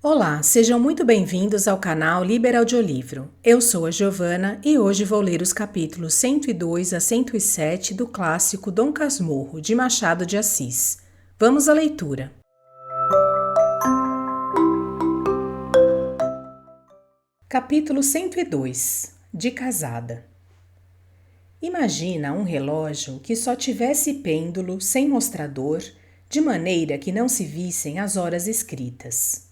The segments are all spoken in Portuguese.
Olá, sejam muito bem-vindos ao canal Liber Audiolivro. Eu sou a Giovana e hoje vou ler os capítulos 102 a 107 do clássico Dom Casmurro, de Machado de Assis. Vamos à leitura. Capítulo 102 – De Casada. Imagina um relógio que só tivesse pêndulo sem mostrador, de maneira que não se vissem as horas escritas.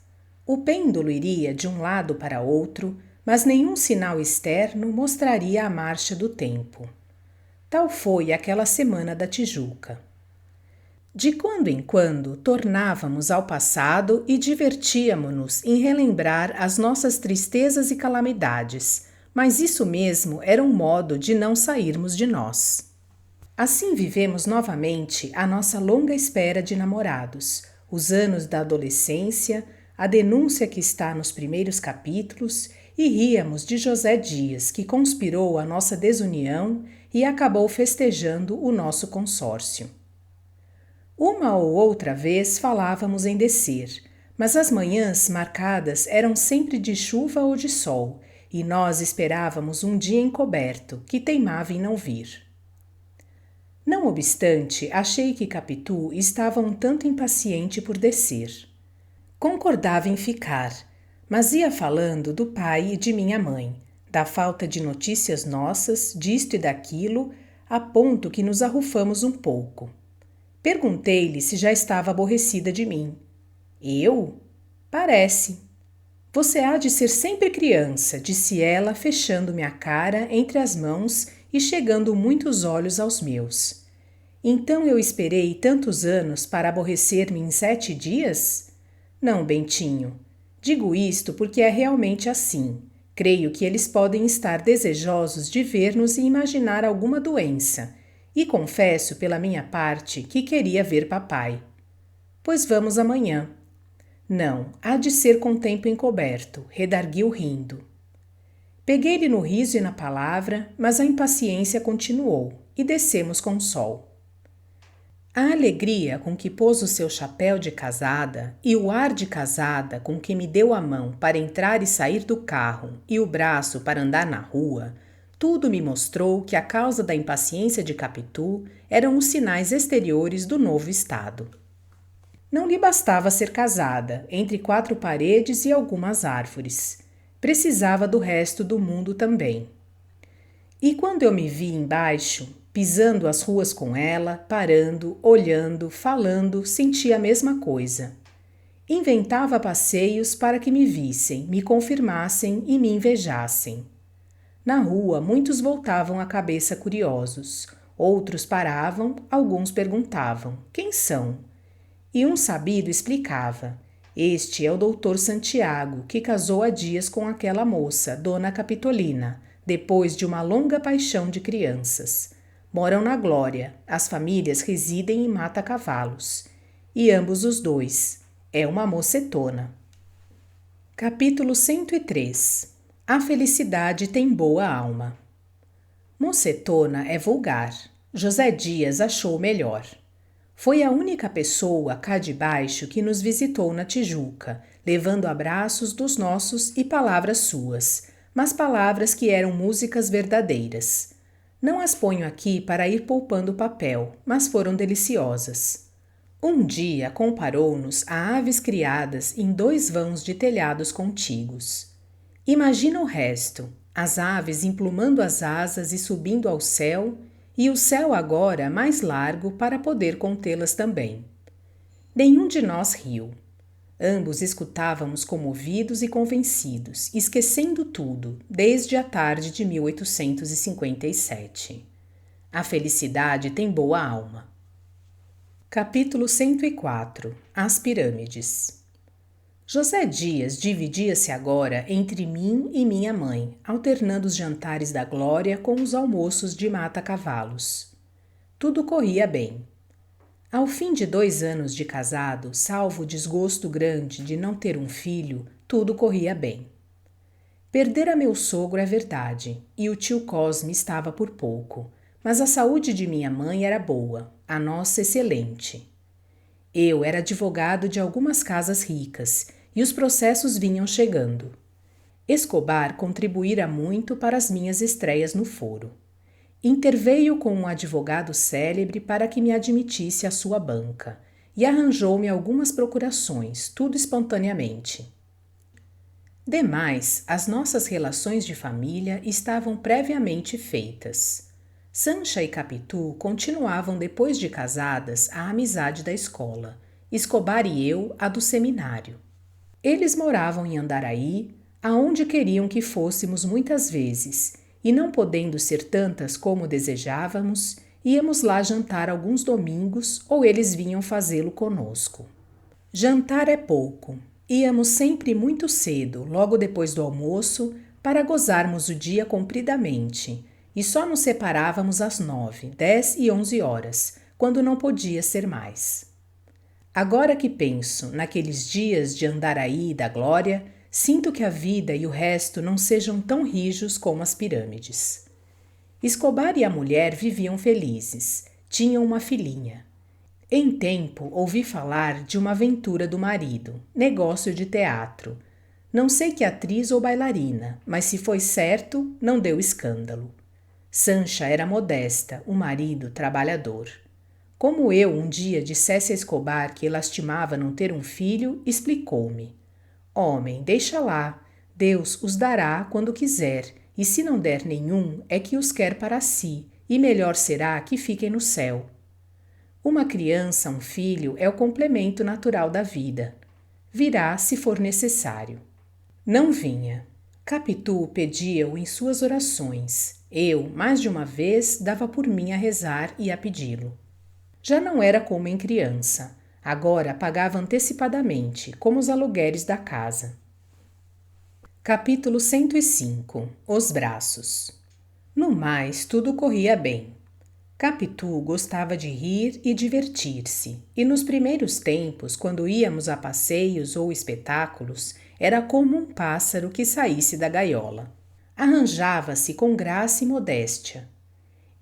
O pêndulo iria de um lado para outro, mas nenhum sinal externo mostraria a marcha do tempo. Tal foi aquela semana da Tijuca. De quando em quando tornávamos ao passado e divertíamo-nos em relembrar as nossas tristezas e calamidades, mas isso mesmo era um modo de não sairmos de nós. Assim vivemos novamente a nossa longa espera de namorados, os anos da adolescência, a denúncia que está nos primeiros capítulos, e ríamos de José Dias, que conspirou a nossa desunião e acabou festejando o nosso consórcio. Uma ou outra vez falávamos em descer, mas as manhãs marcadas eram sempre de chuva ou de sol, e nós esperávamos um dia encoberto, que teimava em não vir. Não obstante, achei que Capitu estava um tanto impaciente por descer. Concordava em ficar, mas ia falando do pai e de minha mãe, da falta de notícias nossas, disto e daquilo, a ponto que nos arrufamos um pouco. Perguntei-lhe se já estava aborrecida de mim. Eu? Parece. Você há de ser sempre criança, disse ela, fechando-me a cara entre as mãos e chegando muitos olhos aos meus. Então eu esperei tantos anos para aborrecer-me em 7 dias? Não, Bentinho. Digo isto porque é realmente assim. Creio que eles podem estar desejosos de ver-nos e imaginar alguma doença. E confesso, pela minha parte, que queria ver papai. Pois vamos amanhã. Não, há de ser com tempo encoberto, redarguiu rindo. Peguei-lhe no riso e na palavra, mas a impaciência continuou, e descemos com o sol. A alegria com que pôs o seu chapéu de casada e o ar de casada com que me deu a mão para entrar e sair do carro e o braço para andar na rua, tudo me mostrou que a causa da impaciência de Capitu eram os sinais exteriores do novo estado. Não lhe bastava ser casada, entre 4 paredes e algumas árvores. Precisava do resto do mundo também. E quando eu me vi embaixo, pisando as ruas com ela, parando, olhando, falando, sentia a mesma coisa. Inventava passeios para que me vissem, me confirmassem e me invejassem. Na rua, muitos voltavam a cabeça curiosos. Outros paravam, alguns perguntavam: quem são? E um sabido explicava: este é o doutor Santiago, que casou há dias com aquela moça, Dona Capitolina, depois de uma longa paixão de crianças. Moram na Glória, as famílias residem em Mata-Cavalos. E ambos os dois. É uma mocetona. Capítulo 103 – A felicidade tem boa alma. Mocetona é vulgar. José Dias achou melhor. Foi a única pessoa cá de baixo que nos visitou na Tijuca, levando abraços dos nossos e palavras suas, mas palavras que eram músicas verdadeiras. Não as ponho aqui para ir poupando papel, mas foram deliciosas. Um dia comparou-nos a aves criadas em 2 vãos de telhados contíguos. Imagina o resto, as aves emplumando as asas e subindo ao céu, e o céu agora mais largo para poder contê-las também. Nenhum de nós riu. Ambos escutávamos comovidos e convencidos, esquecendo tudo, desde a tarde de 1857. A felicidade tem boa alma. Capítulo 104 – As Pirâmides. José Dias dividia-se agora entre mim e minha mãe, alternando os jantares da Glória com os almoços de Mata-Cavalos. Tudo corria bem. Ao fim de 2 anos de casado, salvo o desgosto grande de não ter um filho, tudo corria bem. Perdera meu sogro é verdade, e o tio Cosme estava por pouco, mas a saúde de minha mãe era boa, a nossa excelente. Eu era advogado de algumas casas ricas, e os processos vinham chegando. Escobar contribuíra muito para as minhas estreias no foro. Interveio com um advogado célebre para que me admitisse à sua banca e arranjou-me algumas procurações, tudo espontaneamente. Demais, as nossas relações de família estavam previamente feitas. Sancha e Capitu continuavam depois de casadas a amizade da escola, Escobar e eu a do seminário. Eles moravam em Andaraí, aonde queriam que fôssemos muitas vezes, e não podendo ser tantas como desejávamos, íamos lá jantar alguns domingos ou eles vinham fazê-lo conosco. Jantar é pouco. Íamos sempre muito cedo, logo depois do almoço, para gozarmos o dia compridamente, e só nos separávamos às 9, 10 e 11 horas, quando não podia ser mais. Agora que penso naqueles dias de Andaraí e da Glória, sinto que a vida e o resto não sejam tão rijos como as pirâmides. Escobar e a mulher viviam felizes, tinham uma filhinha. Em tempo, ouvi falar de uma aventura do marido, negócio de teatro. Não sei que atriz ou bailarina, mas se foi certo, não deu escândalo. Sancha era modesta, o marido trabalhador. Como eu um dia dissesse a Escobar que lastimava não ter um filho, explicou-me. Homem, deixa lá, Deus os dará quando quiser, e se não der nenhum, é que os quer para si, e melhor será que fiquem no céu. Uma criança, um filho, é o complemento natural da vida. Virá se for necessário. Não vinha. Capitu pedia-o em suas orações. Eu, mais de uma vez, dava por mim a rezar e a pedi-lo. Já não era como em criança. Agora pagava antecipadamente, como os aluguéis da casa. Capítulo 105. Os braços. No mais, tudo corria bem. Capitu gostava de rir e divertir-se, e nos primeiros tempos, quando íamos a passeios ou espetáculos, era como um pássaro que saísse da gaiola. Arranjava-se com graça e modéstia.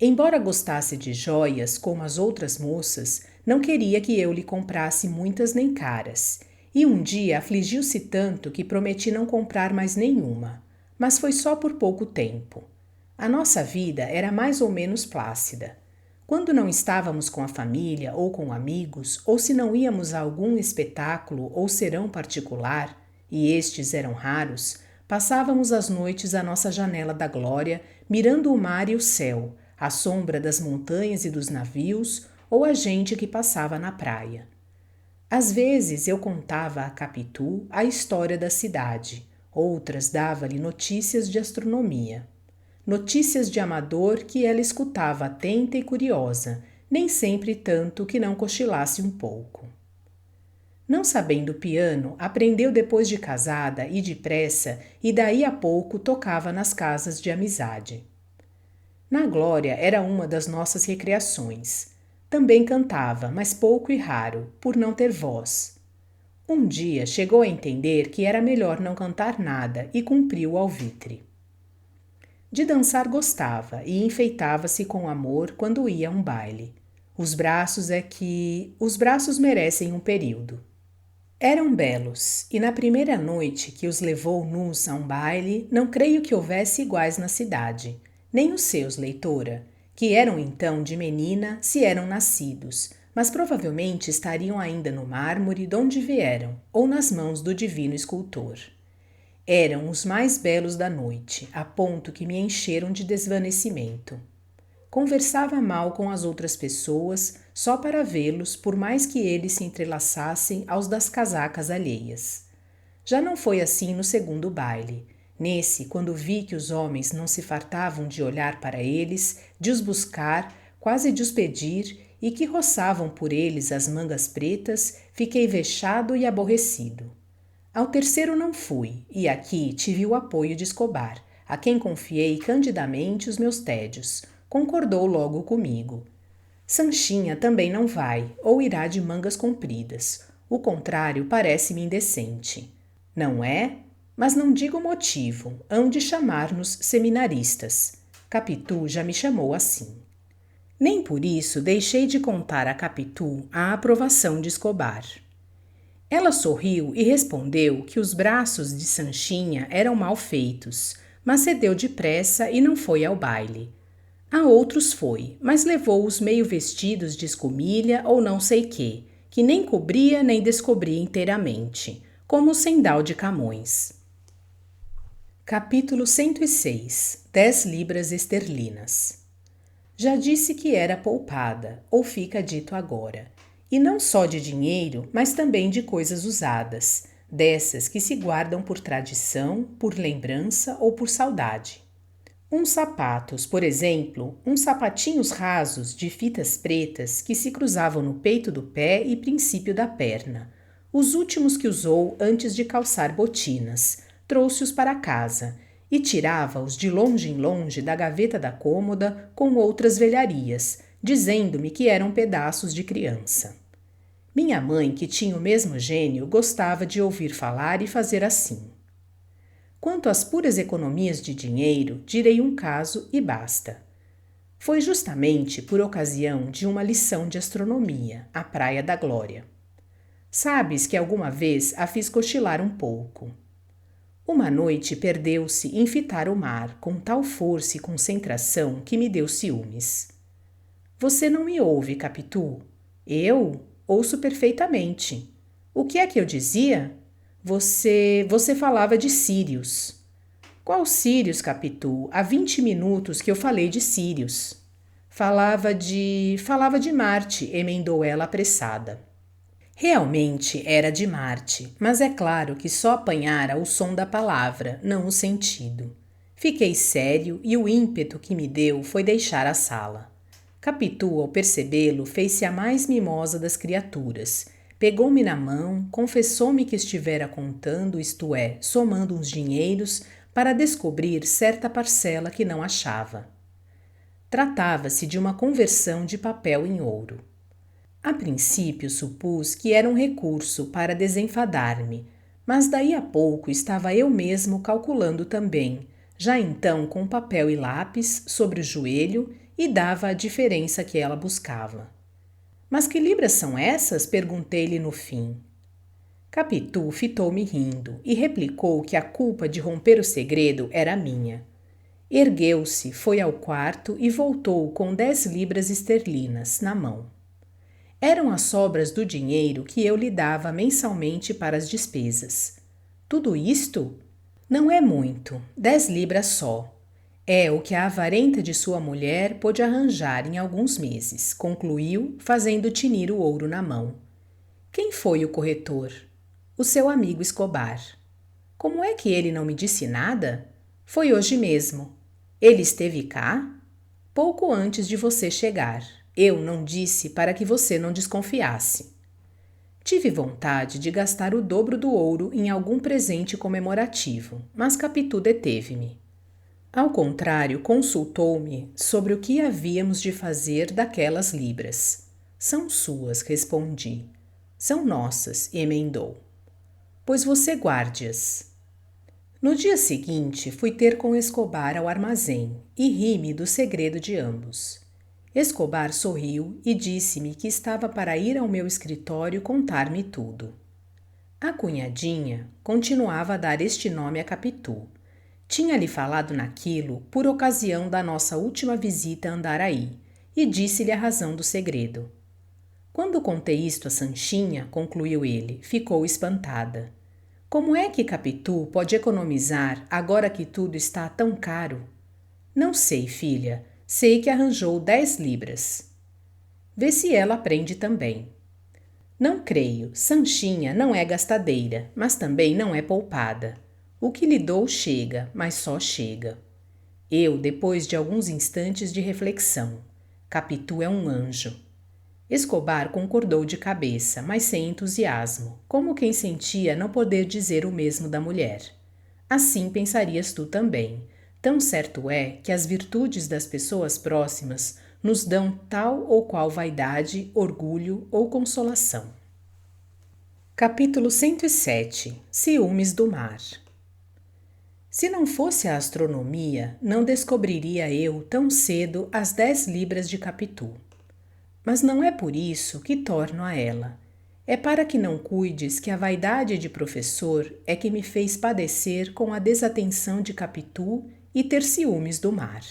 Embora gostasse de joias como as outras moças, não queria que eu lhe comprasse muitas nem caras, e um dia afligiu-se tanto que prometi não comprar mais nenhuma, mas foi só por pouco tempo. A nossa vida era mais ou menos plácida. Quando não estávamos com a família ou com amigos, ou se não íamos a algum espetáculo ou serão particular, e estes eram raros, passávamos as noites à nossa janela da glória, mirando o mar e o céu, a sombra das montanhas e dos navios, ou a gente que passava na praia. Às vezes eu contava a Capitu a história da cidade, outras dava-lhe notícias de astronomia. Notícias de amador que ela escutava atenta e curiosa, nem sempre tanto que não cochilasse um pouco. Não sabendo piano, aprendeu depois de casada e depressa, e daí a pouco tocava nas casas de amizade. Na Glória era uma das nossas recreações. Também cantava, mas pouco e raro, por não ter voz. Um dia chegou a entender que era melhor não cantar nada e cumpriu o alvitre. De dançar gostava e enfeitava-se com amor quando ia a um baile. Os braços merecem um período. Eram belos, e na primeira noite que os levou nus a um baile, não creio que houvesse iguais na cidade, nem os seus, leitora, que eram então de menina se eram nascidos, mas provavelmente estariam ainda no mármore donde vieram, ou nas mãos do divino escultor. Eram os mais belos da noite, a ponto que me encheram de desvanecimento. Conversava mal com as outras pessoas, só para vê-los, por mais que eles se entrelaçassem aos das casacas alheias. Já não foi assim no segundo baile. Nesse, quando vi que os homens não se fartavam de olhar para eles, de os buscar, quase de os pedir, e que roçavam por eles as mangas pretas, fiquei vexado e aborrecido. Ao terceiro não fui, e aqui tive o apoio de Escobar, a quem confiei candidamente os meus tédios. Concordou logo comigo. Sanchinha também não vai, ou irá de mangas compridas. O contrário parece-me indecente. Não é? Mas não digo o motivo, hão de chamar-nos seminaristas. Capitu já me chamou assim. Nem por isso deixei de contar a Capitu a aprovação de Escobar. Ela sorriu e respondeu que os braços de Sanchinha eram mal feitos, mas cedeu depressa e não foi ao baile. A outros foi, mas levou-os meio vestidos de escumilha ou não sei quê, que nem cobria nem descobria inteiramente, como o sendal de Camões. Capítulo 106. 10 libras esterlinas. Já disse que era poupada, ou fica dito agora, e não só de dinheiro, mas também de coisas usadas, dessas que se guardam por tradição, por lembrança ou por saudade. Uns sapatos, por exemplo, uns sapatinhos rasos de fitas pretas que se cruzavam no peito do pé e princípio da perna, os últimos que usou antes de calçar botinas, trouxe-os para casa e tirava-os de longe em longe da gaveta da cômoda com outras velharias, dizendo-me que eram pedaços de criança. Minha mãe, que tinha o mesmo gênio, gostava de ouvir falar e fazer assim. Quanto às puras economias de dinheiro, direi um caso e basta. Foi justamente por ocasião de uma lição de astronomia, à Praia da Glória. Sabes que alguma vez a fiz cochilar um pouco. Uma noite perdeu-se em fitar o mar com tal força e concentração que me deu ciúmes. Você não me ouve, Capitu? Eu ouço perfeitamente. O que é que eu dizia? Você falava de Sírios. Qual Sírios, Capitu? Há 20 minutos que eu falei de Sírios. Falava de Marte, emendou ela apressada. Realmente era de Marte, mas é claro que só apanhara o som da palavra, não o sentido. Fiquei sério e o ímpeto que me deu foi deixar a sala. Capitu, ao percebê-lo, fez-se a mais mimosa das criaturas. Pegou-me na mão, confessou-me que estivera contando, isto é, somando uns dinheiros, para descobrir certa parcela que não achava. Tratava-se de uma conversão de papel em ouro. A princípio supus que era um recurso para desenfadar-me, mas daí a pouco estava eu mesmo calculando também, já então com papel e lápis sobre o joelho, e dava a diferença que ela buscava. Mas que libras são essas? Perguntei-lhe no fim. Capitu fitou-me rindo e replicou que a culpa de romper o segredo era minha. Ergueu-se, foi ao quarto e voltou com 10 libras esterlinas na mão. Eram as sobras do dinheiro que eu lhe dava mensalmente para as despesas. Tudo isto? Não é muito, 10 libras só. É o que a avarenta de sua mulher pôde arranjar em alguns meses, concluiu, fazendo tinir o ouro na mão. Quem foi o corretor? O seu amigo Escobar. Como é que ele não me disse nada? Foi hoje mesmo. Ele esteve cá? Pouco antes de você chegar. Eu não disse para que você não desconfiasse. Tive vontade de gastar o dobro do ouro em algum presente comemorativo, mas Capitu deteve-me. Ao contrário, consultou-me sobre o que havíamos de fazer daquelas libras. São suas, respondi. São nossas, emendou. Pois você guarde-as. No dia seguinte, fui ter com Escobar ao armazém e ri-me do segredo de ambos. Escobar sorriu e disse-me que estava para ir ao meu escritório contar-me tudo. A cunhadinha continuava a dar este nome a Capitu. Tinha-lhe falado naquilo por ocasião da nossa última visita a Andaraí e disse-lhe a razão do segredo. Quando contei isto a Sanchinha, concluiu ele, ficou espantada. Como é que Capitu pode economizar agora que tudo está tão caro? Não sei, filha. Sei que arranjou 10 libras. Vê se ela aprende também. Não creio. Sanchinha não é gastadeira, mas também não é poupada. O que lhe dou chega, mas só chega. Eu, depois de alguns instantes de reflexão. Capitu é um anjo. Escobar concordou de cabeça, mas sem entusiasmo, como quem sentia não poder dizer o mesmo da mulher. Assim pensarias tu também. Tão certo é que as virtudes das pessoas próximas nos dão tal ou qual vaidade, orgulho ou consolação. Capítulo 107. Ciúmes do mar. Se não fosse a astronomia, não descobriria eu tão cedo as 10 libras de Capitu. Mas não é por isso que torno a ela. É para que não cuides que a vaidade de professor é que me fez padecer com a desatenção de Capitu e ter ciúmes do mar.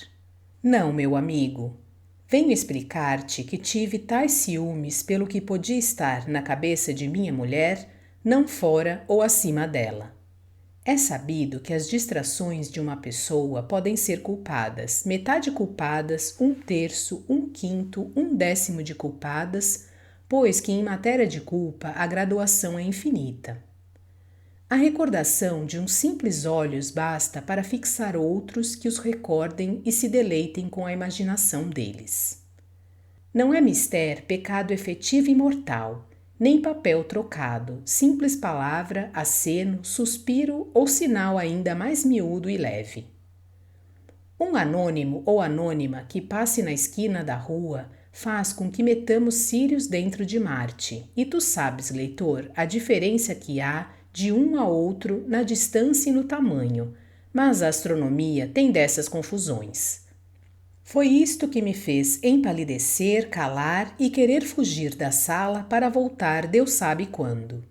Não, meu amigo. Venho explicar-te que tive tais ciúmes pelo que podia estar na cabeça de minha mulher, não fora ou acima dela. É sabido que as distrações de uma pessoa podem ser culpadas, metade culpadas, 1/3, 1/5, 1/10 de culpadas, pois que em matéria de culpa a graduação é infinita. A recordação de uns simples olhos basta para fixar outros que os recordem e se deleitem com a imaginação deles. Não é mister pecado efetivo e mortal, nem papel trocado, simples palavra, aceno, suspiro ou sinal ainda mais miúdo e leve. Um anônimo ou anônima que passe na esquina da rua faz com que metamos círios dentro de Marte, e tu sabes, leitor, a diferença que há de um a outro na distância e no tamanho, mas a astronomia tem dessas confusões. Foi isto que me fez empalidecer, calar e querer fugir da sala para voltar Deus sabe quando.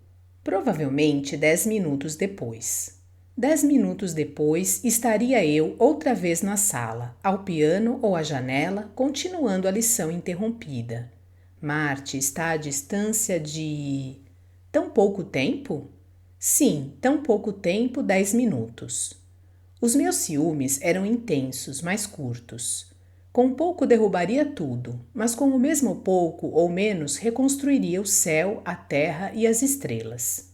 Provavelmente 10 minutos depois. 10 minutos depois estaria eu outra vez na sala, ao piano ou à janela, continuando a lição interrompida. Marte está à distância de... tão pouco tempo? Sim, tão pouco tempo, 10 minutos. Os meus ciúmes eram intensos, mas curtos. Com pouco derrubaria tudo, mas com o mesmo pouco ou menos reconstruiria o céu, a terra e as estrelas.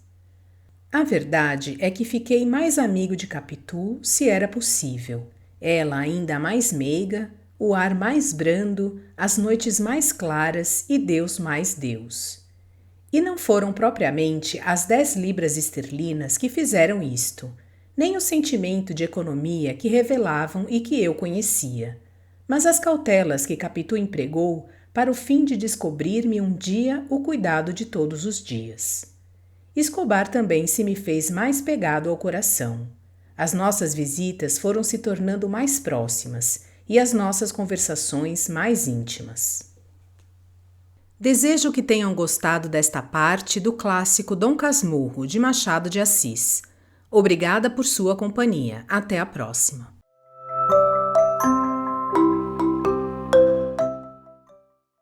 A verdade é que fiquei mais amigo de Capitu, se era possível. Ela ainda mais meiga, o ar mais brando, as noites mais claras e Deus mais Deus. E não foram propriamente as 10 libras esterlinas que fizeram isto, nem o sentimento de economia que revelavam e que eu conhecia, mas as cautelas que Capitu empregou para o fim de descobrir-me um dia o cuidado de todos os dias. Escobar também se me fez mais pegado ao coração. As nossas visitas foram se tornando mais próximas e as nossas conversações mais íntimas. Desejo que tenham gostado desta parte do clássico Dom Casmurro, de Machado de Assis. Obrigada por sua companhia. Até a próxima.